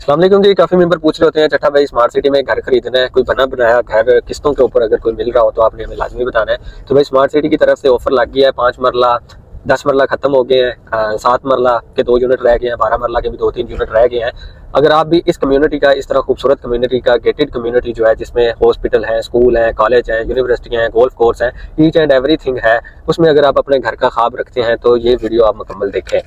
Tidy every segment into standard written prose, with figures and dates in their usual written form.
अस्सलाम वालेकुम जी। काफ़ी मेंबर पूछ रहे होते हैं चट्टा भाई स्मार्ट सिटी में घर खरीदना है, कोई बना बनाया घर किस्तों के ऊपर अगर कोई मिल रहा हो तो आपने हमें लाजमी बताना है। तो भाई स्मार्ट सिटी की तरफ से ऑफर लग गया है। 5 मरला 10 मरला खत्म हो गए हैं, 7 मरला के 2 यूनिट रह गए हैं, 12 मरला के भी 2-3 यूनिट रह गए हैं। अगर आप भी इस कम्युनिटी का, इस तरह खूबसूरत कम्युनिटी का, गेटेड कम्युनिटी जो है जिसमें हॉस्पिटल है, स्कूल है, कॉलेज है, यूनिवर्सिटी है, गोल्फ कोर्स है, ईच एंड एवरीथिंग है, उसमें अगर आप अपने घर का ख्वाब रखते हैं तो ये वीडियो आप मुकम्मल देखें।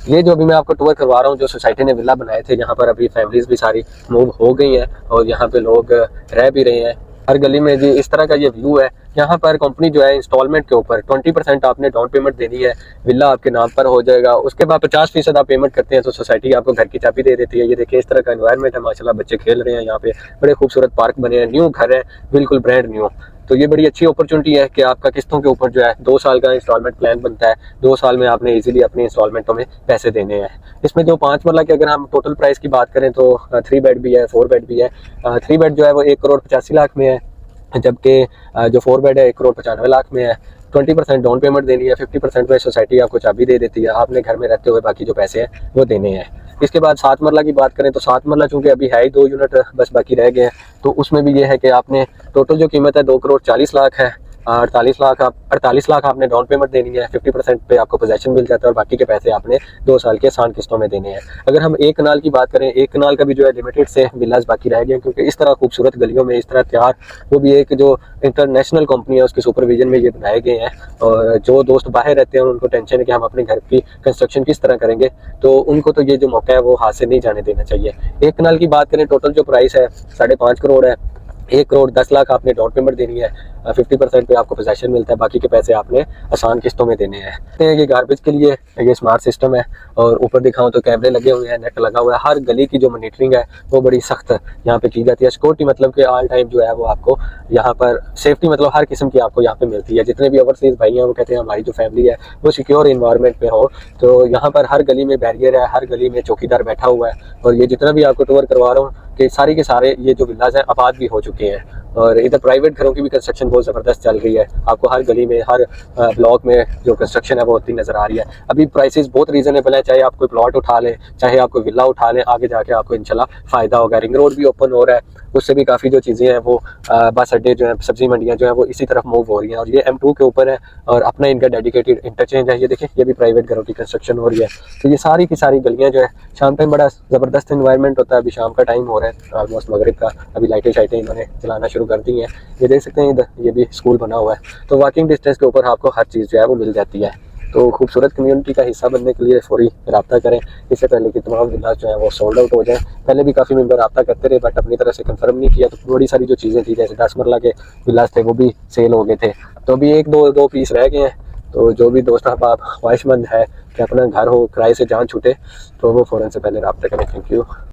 ये जो अभी मैं आपको टूर करवा रहा हूँ, जो सोसाइटी ने विला बनाए थे, यहाँ पर अभी फैमिलीज भी सारी मूव हो गई हैं और यहाँ पे लोग रह भी रहे हैं। हर गली में जी इस तरह का ये व्यू है। यहाँ पर कंपनी जो है इंस्टॉलमेंट के ऊपर 20% आपने डाउन पेमेंट देनी है, विला आपके नाम पर हो जाएगा। उसके बाद 50% आप पेमेंट करते हैं तो सोसाइटी आपको घर की चाबी दे देती है। ये देखिए इस तरह का एनवायरनमेंट है, माशाल्लाह बच्चे खेल रहे हैं, यहाँ पे बड़े खूबसूरत पार्क बने हैं, न्यू घर है, बिल्कुल ब्रांड न्यू। तो ये बड़ी अच्छी अपॉर्चुनिटी है कि आपका किस्तों के ऊपर जो है 2 साल का इंस्टॉलमेंट प्लान बनता है। 2 साल में आपने इजीली अपनी इंस्टॉलमेंटों में पैसे देने हैं। इसमें जो 5 मरला की अगर हम टोटल प्राइस की बात करें तो 3 बेड भी है, 4 बेड भी है। 3 बेड जो है वो 1,85,00,000 में है, जबकि जो 4 बेड है 1,95,00,000 में है। 20% डाउन पेमेंट देनी है, 50% में सोसाइटी आपको चाबी दे देती है, आपने घर में रहते हुए बाकी जो पैसे हैं वो देने हैं। इसके बाद 7 मरला की बात करें तो 7 मरला चूंकि अभी है ही 2 यूनिट बस बाकी रह गए हैं, तो उसमें भी ये है कि आपने टोटल जो कीमत है 2,40,00,000 है। 48 लाख आपने डाउन पेमेंट देनी है, 50% पे आपको पोजेशन मिल जाता है और बाकी के पैसे आपने 2 साल के आसान किस्तों में देने हैं। अगर हम 1 कनाल की बात करें, 1 कनाल का भी जो है लिमिटेड से विलास बाकी रह गए, क्योंकि इस तरह खूबसूरत गलियों में इस तरह तैयार, वो भी एक जो इंटरनेशनल कंपनी है उसके सुपरविजन में ये बनाए गए हैं। और जो दोस्त बाहर रहते हैं उनको टेंशन है कि हम अपने घर की कंस्ट्रक्शन किस तरह करेंगे, तो उनको तो ये जो मौका है वो हाथ से नहीं जाने देना चाहिए। 1 कनाल की बात करें, टोटल जो प्राइस है 5.5 करोड़ है। 1,10,00,000 आपने डाउन पेमेंट देनी है, 50% पे आपको पोजेशन मिलता है, बाकी के पैसे आपने आसान किस्तों में देने हैं। ये गार्बेज के लिए ये स्मार्ट सिस्टम है और ऊपर दिखाऊं तो कैमरे लगे हुए हैं, नेट लगा हुआ है। हर गली की जो मॉनिटरिंग है वो बड़ी सख्त यहाँ पे की जाती है। सिक्योरिटी मतलब कि ऑल टाइम जो है वो आपको यहाँ पर सेफ्टी मतलब हर किस्म की आपको यहाँ पे मिलती है। जितने भी ओवरसीज भाई हैं वो कहते हैं हमारी जो फैमिली है वो सिक्योर इन्वायरमेंट में हो, तो यहाँ पर हर गली में बैरियर है, हर गली में चौकीदार बैठा हुआ है। और ये जितना भी आपको टूर करवा रहा हूँ कि सारी के सारे ये जो विलाज हैं आबाद भी हो चुके हैं। और इधर प्राइवेट घरों की भी कंस्ट्रक्शन बहुत ज़बरदस्त चल रही है। आपको हर गली में, हर ब्लॉक में जो कंस्ट्रक्शन है वो होती नज़र आ रही है। अभी प्राइसेस बहुत रीजनेबल है, चाहे आप कोई प्लॉट उठा लें, चाहे आप कोई विला उठा लें, आगे जाके आपको इंशाल्लाह फ़ायदा होगा। रिंग रोड भी ओपन हो रहा है, उससे भी काफ़ी जो चीज़ें हैं वो बस अड्डे जो हैं, सब्जी मंडियाँ जो हैं वो इसी तरफ मूव हो रही हैं। और ये M2 के ऊपर है और अपना इनका डेडिकेटेड इंटरचेंज है। ये देखिए ये भी प्राइवेट घरों की कंस्ट्रक्शन हो रही है। तो ये सारी की सारी गलियाँ जो है शाम टाइम बड़ा ज़बरदस्त इन्वायरमेंट होता है। अभी शाम का टाइम हो रहा है, ऑलमोस्ट मगरिब का। अभी लाइटें शाइटें इन्होंने चलाना शुरू कर दी हैं। ये देख सकते हैं इधर ये भी स्कूल बना हुआ है, तो वॉकिंग डिस्टेंस के ऊपर आपको हर चीज़ जो है वो मिल जाती है। तो खूबसूरत कम्युनिटी का हिस्सा बनने के लिए फौरी रब्ता करें, इससे पहले कि तमाम विलास जो है वो सोल्ड आउट हो जाए। पहले भी काफ़ी मेंबर रब्ता करते रहे बट अपनी तरफ से कंफर्म नहीं किया, तो बड़ी सारी जो चीज़ें थी जैसे 10 मरला के विलास थे वो भी सेल हो गए थे। तो अभी 1-2 पीस रह गए हैं। तो जो भी दोस्त आप ख्वाहिशमंद है कि अपना घर हो किराए से जान छूटे, तो वो फ़ौरन से पहले रब्ता करें। Thank you.